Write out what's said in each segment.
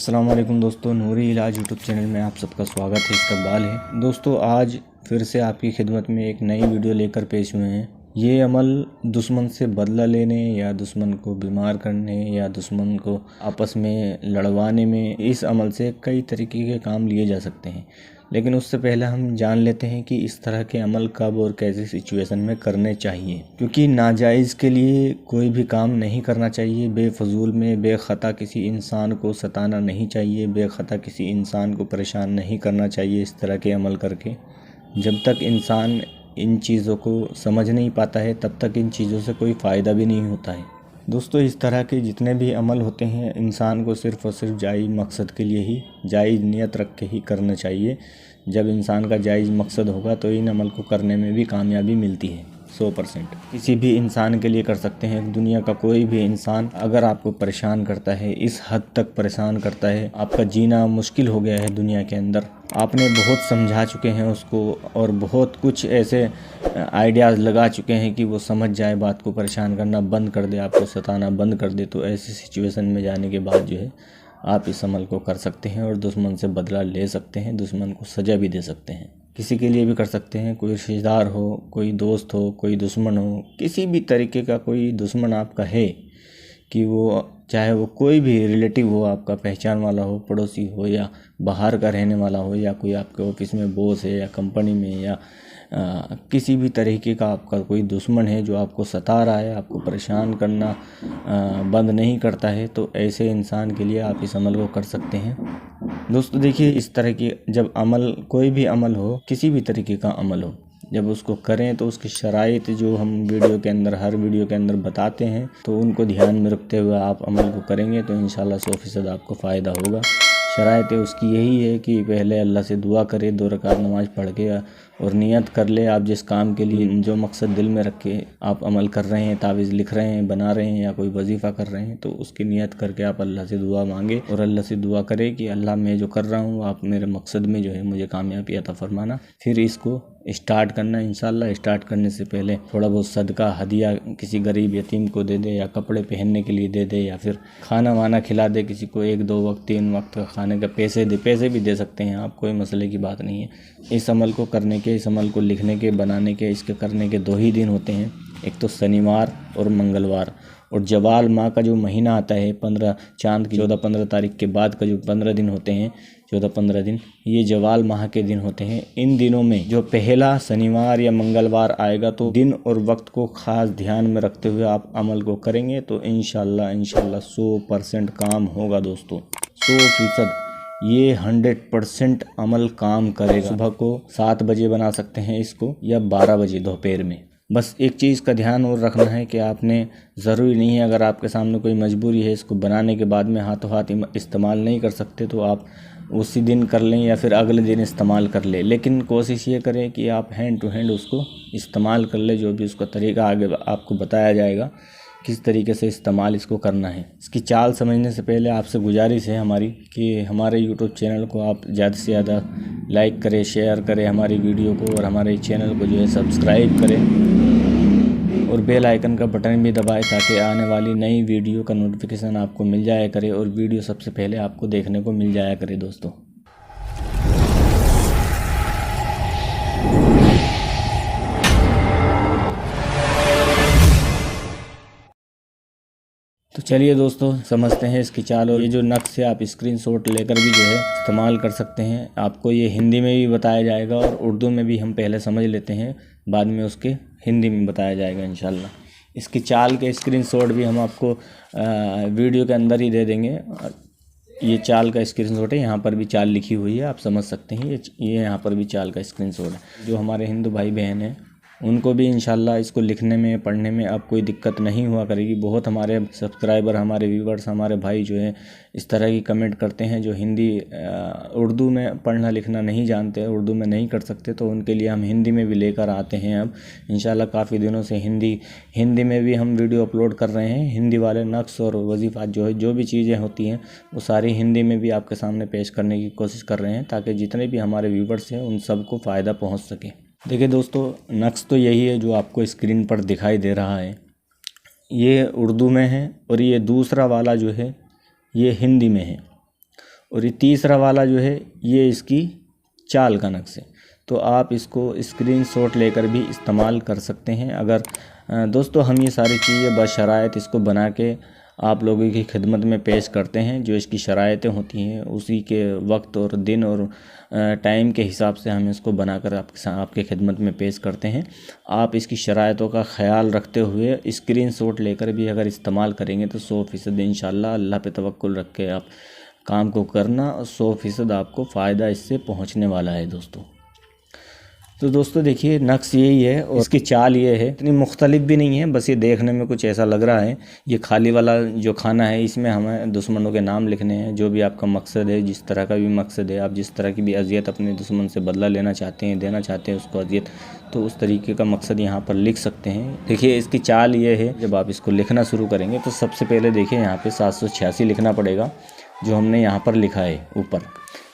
अस्सलाम वालेकुम दोस्तों, नूरी इलाज यूट्यूब चैनल में आप सबका स्वागत है, इस्तकबाल है। दोस्तों आज फिर से आपकी खिदमत में एक नई वीडियो लेकर पेश हुए हैं। ये अमल दुश्मन से बदला लेने या दुश्मन को बीमार करने या दुश्मन को आपस में लड़वाने में, इस अमल से कई तरीके के काम लिए जा सकते हैं। लेकिन उससे पहले हम जान लेते हैं कि इस तरह के अमल कब और कैसी सिचुएशन में करने चाहिए, क्योंकि नाजायज़ के लिए कोई भी काम नहीं करना चाहिए। बेफजूल में बेखता किसी इंसान को सताना नहीं चाहिए, बेखता किसी इंसान को परेशान नहीं करना चाहिए इस तरह के अमल करके। जब तक इंसान इन चीज़ों को समझ नहीं पाता है तब तक इन चीज़ों से कोई फ़ायदा भी नहीं होता है। दोस्तों इस तरह के जितने भी अमल होते हैं इंसान को सिर्फ़ और सिर्फ जायज़ मकसद के लिए ही, जायज़ नियत रख के ही करना चाहिए। जब इंसान का जायज़ मकसद होगा तो इन अमल को करने में भी कामयाबी मिलती है 100%। किसी भी इंसान के लिए कर सकते हैं। दुनिया का कोई भी इंसान अगर आपको परेशान करता है, इस हद तक परेशान करता है, आपका जीना मुश्किल हो गया है दुनिया के अंदर, आपने बहुत समझा चुके हैं उसको और बहुत कुछ ऐसे आइडियाज़ लगा चुके हैं कि वो समझ जाए, बात को परेशान करना बंद कर दे, आपको सताना बंद कर दे, तो ऐसी सिचुएशन में जाने के बाद जो है आप इस अमल को कर सकते हैं और दुश्मन से बदला ले सकते हैं, दुश्मन को सज़ा भी दे सकते हैं। किसी के लिए भी कर सकते हैं, कोई रिश्तेदार हो, कोई दोस्त हो, कोई दुश्मन हो, किसी भी तरीके का कोई दुश्मन आपका है, कि वो चाहे वो कोई भी रिलेटिव हो, आपका पहचान वाला हो, पड़ोसी हो या बाहर का रहने वाला हो, या कोई आपके ऑफिस में बॉस है या कंपनी में, या किसी भी तरीके का आपका कोई दुश्मन है जो आपको सता रहा है, आपको परेशान करना बंद नहीं करता है, तो ऐसे इंसान के लिए आप इस अमल को कर सकते हैं। दोस्तों देखिए, इस तरह की जब अमल, कोई भी अमल हो, किसी भी तरीके का अमल हो, जब उसको करें तो उसकी शराइत जो हम वीडियो के अंदर, हर वीडियो के अंदर बताते हैं, तो उनको ध्यान में रखते हुए आप अमल को करेंगे तो इंशाल्लाह 100% आपको फ़ायदा होगा। शराइत उसकी यही है कि पहले अल्लाह से दुआ करें, 2 रकात नमाज़ पढ़ के, और नियत कर ले आप जिस काम के लिए, जो मकसद दिल में रख के आप अमल कर रहे हैं, तावीज़ लिख रहे हैं, बना रहे हैं या कोई वजीफ़ा कर रहे हैं, तो उसकी नियत करके आप अल्लाह से दुआ मांगे और अल्लाह से दुआ करें कि अल्लाह मैं जो कर रहा हूँ, आप मेरे मकसद में जो है मुझे कामयाबी अता फरमाना। फिर इसको स्टार्ट करना। इंशाल्लाह स्टार्ट करने से पहले थोड़ा बहुत सदका, हदिया किसी गरीब यतीम को दे दे, या कपड़े पहनने के लिए दे दे, या फिर खाना वाना खिला दे किसी को, 1-2 वक्त 3 वक्त का खाने का पैसे दे, पैसे भी दे सकते हैं आप, कोई मसले की बात नहीं है। इस अमल को करने के, इस अमल को लिखने के, बनाने के, इसके करने के 2 ही दिन होते हैं, एक तो शनिवार और मंगलवार। और जवाल माह का जो महीना आता है, 15 चाँद की 14-15 तारीख के बाद का जो 15 दिन होते हैं, 14-15 दिन, ये जवाल माह के दिन होते हैं। इन दिनों में जो पहला शनिवार या मंगलवार आएगा, तो दिन और वक्त को ख़ास ध्यान में रखते हुए आप अमल को करेंगे तो इंशाल्लाह 100% काम होगा दोस्तों, 100%। ये 100% अमल काम करेगा। सुबह को 7 बजे बना सकते हैं इसको, या 12 बजे दोपहर में। बस एक चीज़ का ध्यान और रखना है कि आपने, ज़रूरी नहीं है अगर आपके सामने कोई मजबूरी है, इसको बनाने के बाद में हाथों हाथ इस्तेमाल नहीं कर सकते तो आप उसी दिन कर लें या फिर अगले दिन इस्तेमाल कर लें, लेकिन कोशिश ये करें कि आप हैंड टू हैंड उसको इस्तेमाल कर लें। जो भी उसका तरीका आगे आपको बताया जाएगा, किस तरीके से इस्तेमाल इसको करना है। इसकी चाल समझने से पहले आपसे गुजारिश है हमारी कि हमारे यूट्यूब चैनल को आप ज़्यादा से ज़्यादा लाइक करें, शेयर करें हमारी वीडियो को, और हमारे चैनल को जो है सब्सक्राइब करें और बेल आइकन का बटन भी दबाएं, ताकि आने वाली नई वीडियो का नोटिफिकेशन आपको मिल जाया करे और वीडियो सबसे पहले आपको देखने को मिल जाया करे दोस्तों। तो चलिए दोस्तों समझते हैं इसकी चाल। और ये जो नक्श से आप स्क्रीनशॉट लेकर भी जो है इस्तेमाल कर सकते हैं। आपको ये हिंदी में भी बताया जाएगा और उर्दू में भी हम पहले समझ लेते हैं, बाद में उसके हिंदी में बताया जाएगा इंशाल्लाह। इसकी चाल के स्क्रीनशॉट भी हम आपको वीडियो के अंदर ही दे देंगे। ये चाल का स्क्रीनशॉट है, यहाँ पर भी चाल लिखी हुई है, आप समझ सकते हैं। ये यहाँ पर भी चाल का स्क्रीनशॉट है। जो हमारे हिंदू भाई बहन हैं उनको भी इंशाल्लाह इसको लिखने में, पढ़ने में अब कोई दिक्कत नहीं हुआ करेगी। बहुत हमारे सब्सक्राइबर, हमारे व्यूवर्स, हमारे भाई जो हैं इस तरह की कमेंट करते हैं जो हिंदी उर्दू में पढ़ना लिखना नहीं जानते, उर्दू में नहीं कर सकते, तो उनके लिए हम हिंदी में भी लेकर आते हैं अब इंशाल्लाह। काफ़ी दिनों से हिंदी में भी हम वीडियो अपलोड कर रहे हैं। हिंदी वाले नक्श और वजीफ़ात जो है, जो भी चीज़ें होती हैं वो सारी हिंदी में भी आपके सामने पेश करने की कोशिश कर रहे हैं, ताकि जितने भी हमारे व्यूवर्स हैं उन सबको फ़ायदा पहुँच सके। देखिए दोस्तों, नक्श तो यही है जो आपको स्क्रीन पर दिखाई दे रहा है, ये उर्दू में है, और ये दूसरा वाला जो है ये हिंदी में है। और ये तीसरा वाला जो है ये इसकी चाल का नक्श है। तो आप इसको स्क्रीनशॉट लेकर भी इस्तेमाल कर सकते हैं। अगर दोस्तों हम ये सारी चीज़ें बशराइत इसको बना के आप लोगों की खिदमत में पेश करते हैं। जो इसकी शराइतें होती हैं उसी के वक्त और दिन और टाइम के हिसाब से हम इसको बनाकर आपके खिदमत में पेश करते हैं। आप इसकी शराइतों का ख्याल रखते हुए स्क्रीनशॉट लेकर भी अगर इस्तेमाल करेंगे तो 100% इंशाल्लाह अल्लाह पे तवक्कुल रख के आप काम को करना और 100% आपको फ़ायदा इससे पहुँचने वाला है दोस्तों। तो दोस्तों देखिए नक्श यही है और इसकी चाल ये है, इतनी मुख्तलिफ भी नहीं है, बस ये देखने में कुछ ऐसा लग रहा है। ये खाली वाला जो खाना है इसमें हमें दुश्मनों के नाम लिखने हैं। जो भी आपका मकसद है, जिस तरह का भी मकसद है, आप जिस तरह की भी अजियत अपने दुश्मन से बदला लेना चाहते हैं, देना चाहते हैं उसको अजियत, तो उस तरीके का मकसद यहाँ पर लिख सकते हैं। देखिए इसकी चाल ये है, जब आप इसको लिखना शुरू करेंगे तो सबसे पहले देखिए यहाँ पर 786 लिखना पड़ेगा जो हमने यहाँ पर लिखा है ऊपर।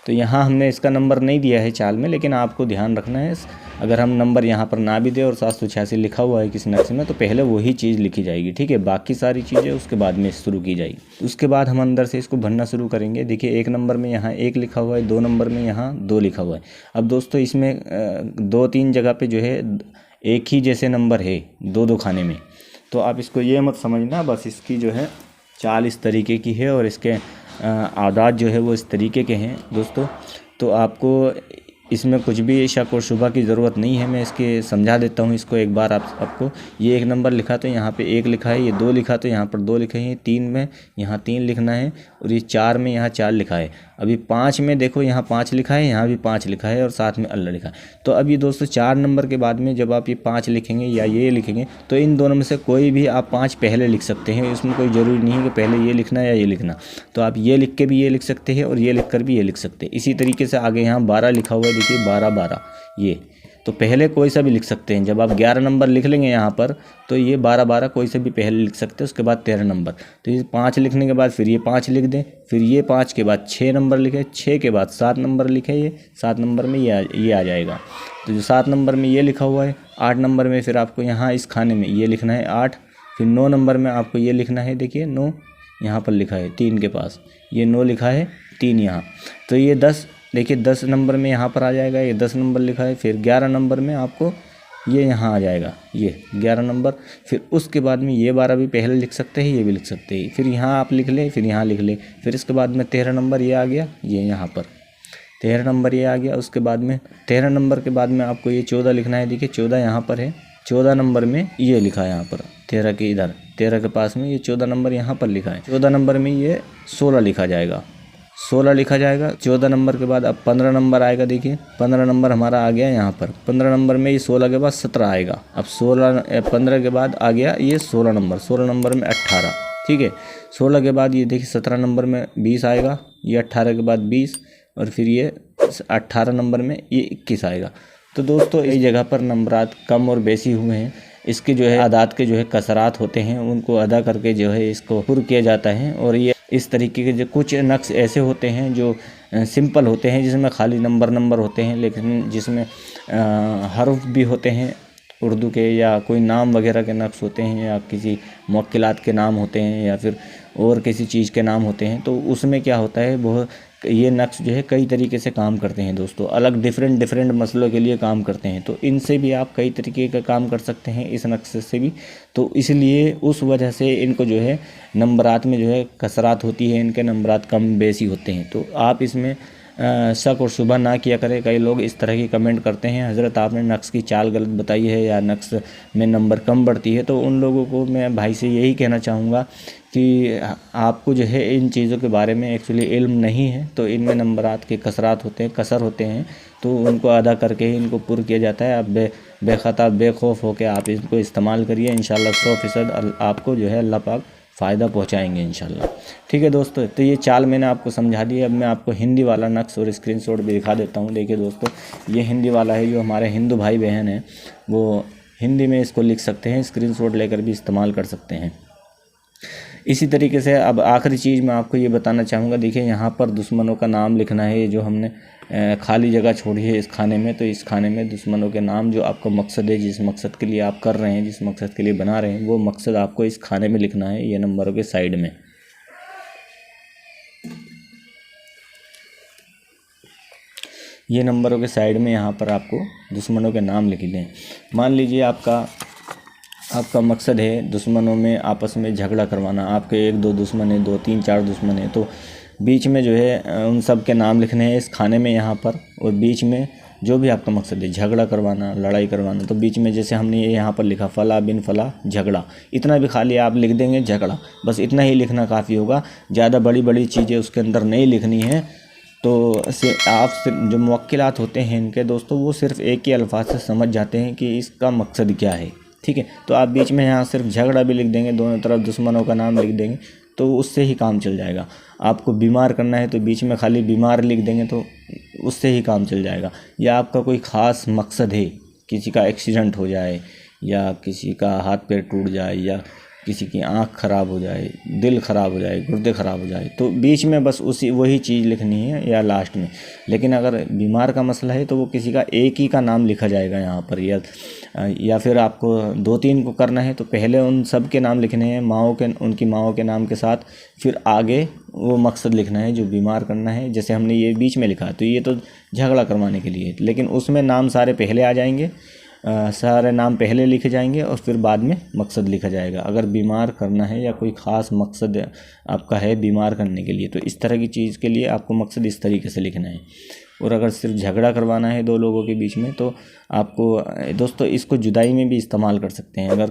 तो यहाँ हमने इसका नंबर नहीं दिया है चाल में, लेकिन आपको ध्यान रखना है अगर हम नंबर यहाँ पर ना भी दें और 786 लिखा हुआ है किसी नक्शे में तो पहले वही चीज़ लिखी जाएगी, ठीक है। बाकी सारी चीज़ें उसके बाद में शुरू की जाएगी। उसके बाद हम अंदर से इसको भरना शुरू करेंगे। देखिए 1 नंबर में यहाँ 1 लिखा हुआ है, 2 नंबर में यहाँ 2 लिखा हुआ है। अब दोस्तों इसमें 2-3 जगह पर जो है एक ही जैसे नंबर है 2-2 खाने में, तो आप इसको ये मत समझना। बस इसकी जो है चाल इस तरीके की है और इसके आदात जो है वो इस तरीके के हैं दोस्तों। तो आपको इसमें कुछ भी शक और शुबा की ज़रूरत नहीं है। मैं इसके समझा देता हूँ इसको एक बार आपको। ये 1 नंबर लिखा तो यहाँ पे 1 लिखा है, ये 2 लिखा तो यहाँ पर 2 लिखे हैं, 3 में यहाँ 3 लिखना है और ये 4 में यहाँ 4 लिखा है। अभी 5 में देखो यहाँ 5 लिखा है, यहाँ भी 5 लिखा है और साथ में अल्लाह लिखा है। तो अभी दोस्तों 4 नंबर के बाद में जब आप ये 5 लिखेंगे या ये लिखेंगे तो इन दोनों में से कोई भी आप 5 पहले लिख सकते हैं। इसमें कोई ज़रूरी नहीं है कि पहले ये लिखना या ये लिखना। तो आप ये लिख के भी ये लिख सकते हैं और ये लिख कर भी ये लिख सकते हैं। इसी तरीके से आगे यहाँ 12 लिखा हुआ है, देखिए 12 ये, तो पहले कोई सा भी लिख सकते हैं। जब आप 11 नंबर लिख लेंगे यहाँ पर तो ये 12 कोई से भी पहले लिख सकते हैं। उसके बाद 13 नंबर, तो ये 5 लिखने के बाद फिर ये 5 लिख दें, फिर ये 5 के बाद 6 नंबर लिखे, 6 के बाद 7 नंबर लिखे, ये 7 नंबर में ये आ जाएगा। तो जो 7 नंबर में ये लिखा हुआ है, 8 नंबर में फिर आपको यहाँ इस खाने में ये लिखना है 8, फिर 9 नंबर में आपको ये लिखना है, देखिए 9 यहाँ पर लिखा है 3 के पास, ये 9 लिखा है 3 यहाँ। तो ये 10, देखिए 10 नंबर में यहाँ पर आ जाएगा, ये 10 नंबर लिखा है। फिर 11 नंबर में आपको ये यहाँ आ जाएगा, ये 11 नंबर। फिर उसके बाद में ये 12 भी पहले लिख सकते हैं, ये भी लिख सकते हैं। फिर यहाँ आप लिख लें, फिर यहाँ लिख लें। फिर इसके बाद में 13 नंबर ये आ गया, ये यहाँ पर 13 नंबर ये आ गया। उसके बाद में 13 नंबर के बाद में आपको ये 14 लिखना है, देखिए 14 यहाँ पर है। 14 नंबर में ये लिखा है यहाँ पर, 13 के इधर, 13 के पास में ये 14 नंबर यहाँ पर लिखा है। 14 नंबर में ये 16 लिखा जाएगा, 16 लिखा जाएगा। 14 नंबर के बाद अब 15 नंबर आएगा, देखिए 15 नंबर हमारा आ गया यहाँ पर। 15 नंबर में ये 16 के बाद 17 आएगा। अब 15 के बाद आ गया ये 16 नंबर, 16 नंबर में 18, ठीक है। 16 के बाद ये देखिए 17 नंबर में 20 आएगा, ये 18 के बाद 20 और फिर ये 18 नंबर में ये 21 आएगा। तो दोस्तों इस जगह पर नंबरात कम और बेसी हुए हैं। इसके जो है आदात के जो है कसरात होते हैं, उनको अदा करके जो है इसको पुर किया जाता है। और ये इस तरीके के जो कुछ नक्श ऐसे होते हैं जो सिंपल होते हैं, जिसमें खाली नंबर होते हैं, लेकिन जिसमें हर्फ भी होते हैं उर्दू के, या कोई नाम वगैरह के नक्श होते हैं, या किसी मुवक्किलात के नाम होते हैं, या फिर और किसी चीज़ के नाम होते हैं। तो उसमें क्या होता है, वो ये नक्श जो है कई तरीके से काम करते हैं दोस्तों, अलग डिफरेंट मसलों के लिए काम करते हैं। तो इनसे भी आप कई तरीके का काम कर सकते हैं, इस नक्श से भी। तो इसलिए उस वजह से इनको जो है नंबरात में जो है कसरात होती है, इनके नंबरात कम बेसी होते हैं। तो आप इसमें शक और शुबा ना किया करें। कई लोग इस तरह की कमेंट करते हैं, हज़रत आपने नक्श की चाल गलत बताई है या नक्श में नंबर कम बढ़ती है। तो उन लोगों को मैं भाई से यही कहना चाहूँगा कि आपको जो है इन चीज़ों के बारे में एक्चुअली इल्म नहीं है। तो इनमें नंबरात के कसरात होते हैं, कसर होते हैं, तो उनको अदा करके ही इनको पुर किया जाता है। आप बेखता बेखौफ होकर आप इनको इस्तेमाल करिए, इंशाल्लाह 100% आपको जो है अल्लाह पाक फ़ायदा पहुंचाएंगे इंशाल्लाह। ठीक है दोस्तों, तो ये चाल मैंने आपको समझा दी। अब मैं आपको हिंदी वाला नक्श और स्क्रीनशॉट भी दिखा देता हूँ। देखिए दोस्तों, ये हिंदी वाला है। जो हमारे हिंदू भाई बहन हैं वो हिंदी में इसको लिख सकते हैं, स्क्रीनशॉट लेकर भी इस्तेमाल कर सकते हैं। इसी तरीके से अब आखिरी चीज़ मैं आपको ये बताना चाहूँगा। देखिए यहाँ पर दुश्मनों का नाम लिखना है। ये जो हमने खाली जगह छोड़ी है इस खाने में, तो इस खाने में दुश्मनों के नाम, जो आपका मकसद है, जिस मकसद के लिए आप कर रहे हैं, जिस मकसद के लिए बना रहे हैं, वो मकसद आपको इस खाने में लिखना है, ये नंबरों के साइड में। ये नंबरों के साइड में यहाँ पर आपको दुश्मनों के नाम लिख लें। मान लीजिए आपका मकसद है दुश्मनों में आपस में झगड़ा करवाना, आपके 1-2 दुश्मन है, 2, 3, 4 दुश्मन है, तो बीच में जो है उन सब के नाम लिखने हैं इस खाने में यहाँ पर। और बीच में जो भी आपका मकसद है झगड़ा करवाना, लड़ाई करवाना, तो बीच में जैसे हमने ये यहाँ पर लिखा फला बिन फला झगड़ा, इतना भी खाली आप लिख देंगे झगड़ा, बस इतना ही लिखना काफ़ी होगा। ज़्यादा बड़ी बड़ी चीज़ें उसके अंदर नहीं लिखनी है। तो आप जो मुवक्किलात होते हैं इनके दोस्तों, वो सिर्फ एक ही अल्फाज से समझ जाते हैं कि इसका मकसद क्या है। ठीक है, तो आप बीच में यहाँ सिर्फ झगड़ा भी लिख देंगे, दोनों तरफ दुश्मनों का नाम लिख देंगे, तो उससे ही काम चल जाएगा। आपको बीमार करना है तो बीच में खाली बीमार लिख देंगे तो उससे ही काम चल जाएगा। या आपका कोई ख़ास मकसद है, किसी का एक्सीडेंट हो जाए या किसी का हाथ पैर टूट जाए या किसी की आँख ख़राब हो जाए, दिल ख़राब हो जाए, गुर्दे ख़राब हो जाए, तो बीच में बस वही चीज़ लिखनी है या लास्ट में। लेकिन अगर बीमार का मसला है तो वो किसी का एक ही का नाम लिखा जाएगा यहाँ पर। या फिर आपको 2-3 को करना है तो पहले उन सब के नाम लिखने हैं, उनकी माँओं के नाम के साथ, फिर आगे वो मकसद लिखना है जो बीमार करना है। जैसे हमने ये बीच में लिखा तो ये तो झगड़ा करवाने के लिए, लेकिन उसमें नाम सारे पहले आ जाएंगे, सारे नाम पहले लिखे जाएंगे और फिर बाद में मकसद लिखा जाएगा। अगर बीमार करना है या कोई ख़ास मकसद आपका है बीमार करने के लिए, तो इस तरह की चीज़ के लिए आपको मकसद इस तरीके से लिखना है। और अगर सिर्फ झगड़ा करवाना है 2 लोगों के बीच में, तो आपको दोस्तों इसको जुदाई में भी इस्तेमाल कर सकते हैं। अगर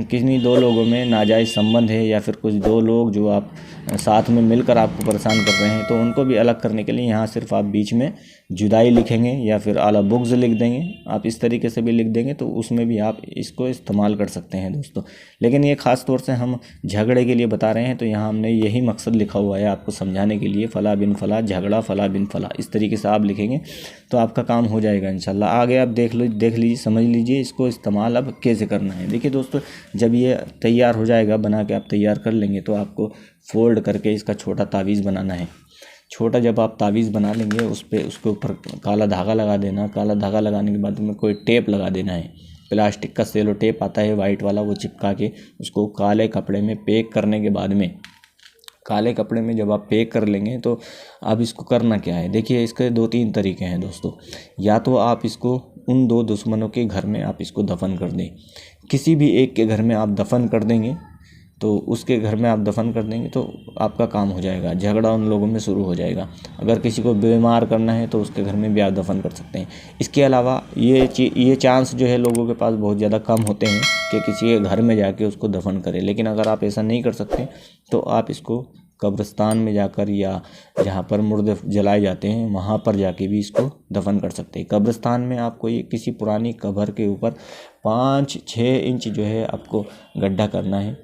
किन्हीं 2 लोगों में नाजायज़ संबंध है या फिर कुछ 2 लोग जो आप साथ में मिलकर आपको परेशान कर रहे हैं, तो उनको भी अलग करने के लिए यहाँ सिर्फ आप बीच में जुदाई लिखेंगे या फिर आला बुग़्ज़ लिख देंगे। आप इस तरीके से भी लिख देंगे तो उसमें भी आप इसको इस्तेमाल कर सकते हैं दोस्तों। लेकिन ये ख़ास तौर से हम झगड़े के लिए बता रहे हैं, तो यहाँ हमने यही मकसद लिखा हुआ है आपको समझाने के लिए, फ़ला बिन फ़ला झगड़ा, फ़ला बिन फ़ला, इस तरीके से आप लिखेंगे तो आपका काम हो जाएगा इंशाल्लाह। आगे आप देख लीजिए, समझ लीजिए इसको इस्तेमाल अब कैसे करना है। देखिए दोस्तों, जब ये तैयार हो जाएगा, बना के आप तैयार कर लेंगे, तो आपको फ़ोल्ड करके इसका छोटा तावीज़ बनाना है। छोटा जब आप तावीज़ बना लेंगे उसके ऊपर काला धागा लगा देना। काला धागा लगाने के बाद में कोई टेप लगा देना है, प्लास्टिक का सेलो टेप आता है वाइट वाला, वो चिपका के उसको काले कपड़े में पैक करने के बाद में, काले कपड़े में जब आप पैक कर लेंगे तो अब इसको करना क्या है। देखिए इसके 2-3 तरीके हैं दोस्तों। या तो आप इसको उन 2 दुश्मनों के घर में आप इसको दफन कर दें, किसी भी एक के घर में आप दफन कर देंगे, तो उसके घर में आप दफन कर देंगे तो आपका काम हो जाएगा, झगड़ा उन लोगों में शुरू हो जाएगा। अगर किसी को बीमार करना है तो उसके घर में भी आप दफन कर सकते हैं। इसके अलावा ये चांस जो है लोगों के पास बहुत ज़्यादा कम होते हैं कि किसी के घर में जाके उसको दफन करें। लेकिन अगर आप ऐसा नहीं कर सकते तो आप इसको कब्रिस्तान में जाकर या जहाँ पर मुर्दे जलाए जाते हैं वहाँ पर जाके भी इसको दफन कर सकते हैं। कब्रिस्तान में आपको ये किसी पुरानी कब्र के ऊपर 5-6 इंच जो है आपको गड्ढा करना है।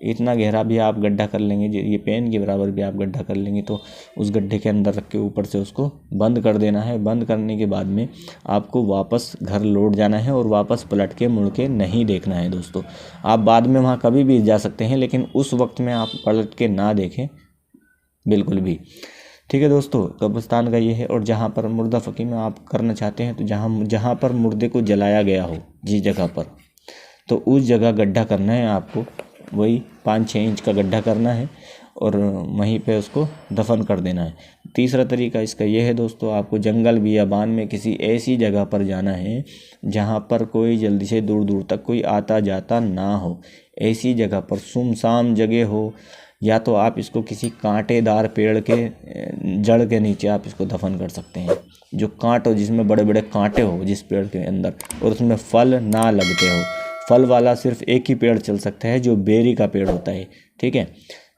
इतना गहरा भी आप गड्ढा कर लेंगे, ये पेन के बराबर भी आप गड्ढा कर लेंगे, तो उस गड्ढे के अंदर रख के ऊपर से उसको बंद कर देना है। बंद करने के बाद में आपको वापस घर लौट जाना है और वापस पलट के मुड़ के नहीं देखना है दोस्तों। आप बाद में वहाँ कभी भी जा सकते हैं, लेकिन उस वक्त में आप पलट के ना देखें बिल्कुल भी। ठीक है दोस्तों, कब्रिस्तान का ये है। और जहाँ पर मुर्दा फकी में आप करना चाहते हैं, तो जहाँ पर मुर्दे को जलाया गया हो जिस जगह पर, तो उस जगह गड्ढा करना है आपको, वही 5-6 इंच का गड्ढा करना है और वहीं पे उसको दफन कर देना है। तीसरा तरीका इसका ये है दोस्तों, आपको जंगल बियाबान में किसी ऐसी जगह पर जाना है जहाँ पर कोई जल्दी से दूर दूर तक कोई आता जाता ना हो। ऐसी जगह पर सुनसान जगह हो, या तो आप इसको किसी कांटेदार पेड़ के जड़ के नीचे आप इसको दफन कर सकते हैं, जो कांट हो, जिसमें बड़े बड़े कांटे हो जिस पेड़ के अंदर, और उसमें फल ना लगते हो। फल वाला सिर्फ एक ही पेड़ चल सकता है, जो बेरी का पेड़ होता है। ठीक है,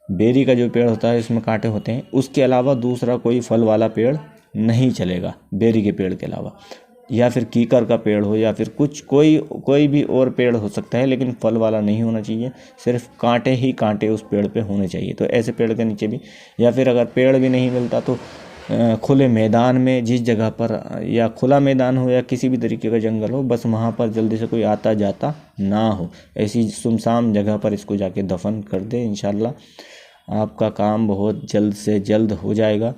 बेरी का जो पेड़ होता है उसमें कांटे होते हैं, उसके अलावा दूसरा कोई फल वाला पेड़ नहीं चलेगा बेरी के पेड़ के अलावा। या फिर कीकर का पेड़ हो, या फिर कोई भी और पेड़ हो सकता है, लेकिन फल वाला नहीं होना चाहिए, सिर्फ कांटे ही कांटे उस पेड़ पे होने चाहिए। तो ऐसे पेड़ के नीचे भी, या फिर अगर पेड़ भी नहीं मिलता तो खुले मैदान में, जिस जगह पर, या खुला मैदान हो या किसी भी तरीके का जंगल हो, बस वहाँ पर जल्दी से कोई आता जाता ना हो, ऐसी सुनसान जगह पर इसको जाके दफन कर दे। इंशाल्लाह आपका काम बहुत जल्द से जल्द हो जाएगा।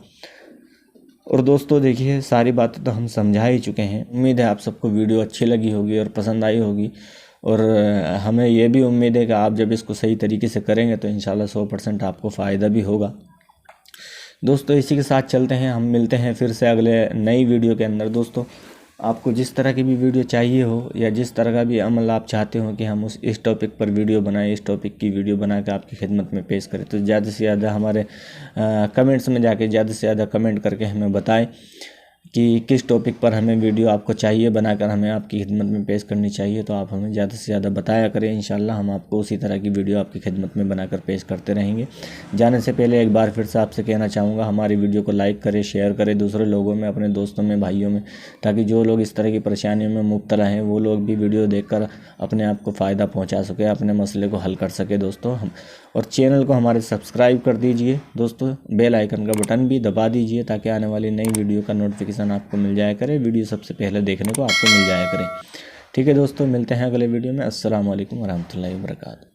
और दोस्तों देखिए, सारी बातें तो हम समझा ही चुके हैं। उम्मीद है आप सबको वीडियो अच्छी लगी होगी और पसंद आई होगी, और हमें ये भी उम्मीद है कि आप जब इसको सही तरीके से करेंगे तो इंशाल्लाह 100% आपको फ़ायदा भी होगा। दोस्तों इसी के साथ चलते हैं, हम मिलते हैं फिर से अगले नई वीडियो के अंदर। दोस्तों आपको जिस तरह की भी वीडियो चाहिए हो या जिस तरह का भी अमल आप चाहते हो कि हम इस टॉपिक पर वीडियो बनाएं, इस टॉपिक की वीडियो बना के आपकी खिदमत में पेश करें, तो ज़्यादा से ज़्यादा हमारे कमेंट्स में जाके ज़्यादा से ज़्यादा कमेंट करके हमें बताएं कि किस टॉपिक पर हमें वीडियो आपको चाहिए बनाकर हमें आपकी खिदमत में पेश करनी चाहिए। तो आप हमें ज़्यादा से ज़्यादा बताया करें, इंशाल्लाह हम आपको उसी तरह की वीडियो आपकी खिदमत में बनाकर पेश करते रहेंगे। जाने से पहले एक बार फिर से आपसे कहना चाहूँगा, हमारी वीडियो को लाइक करें, शेयर करें दूसरे लोगों में, अपने दोस्तों में, भाइयों में, ताकि जो लोग इस तरह की परेशानियों में मुब्तला हैं वो लोग भी वीडियो देखकर अपने आप को फ़ायदा पहुँचा सके, अपने मसले को हल कर सके दोस्तों। हम और चैनल को हमारे सब्सक्राइब कर दीजिए दोस्तों, बेल आइकन का बटन भी दबा दीजिए ताकि आने वाली नई वीडियो का नोटिफिकेशन आपको मिल जाया करे, वीडियो सबसे पहले देखने को आपको मिल जाया करे। ठीक है दोस्तों, मिलते हैं अगले वीडियो में। अस्सलाम वालेकुम वरहमतुल्लाहि वबरकातुहू।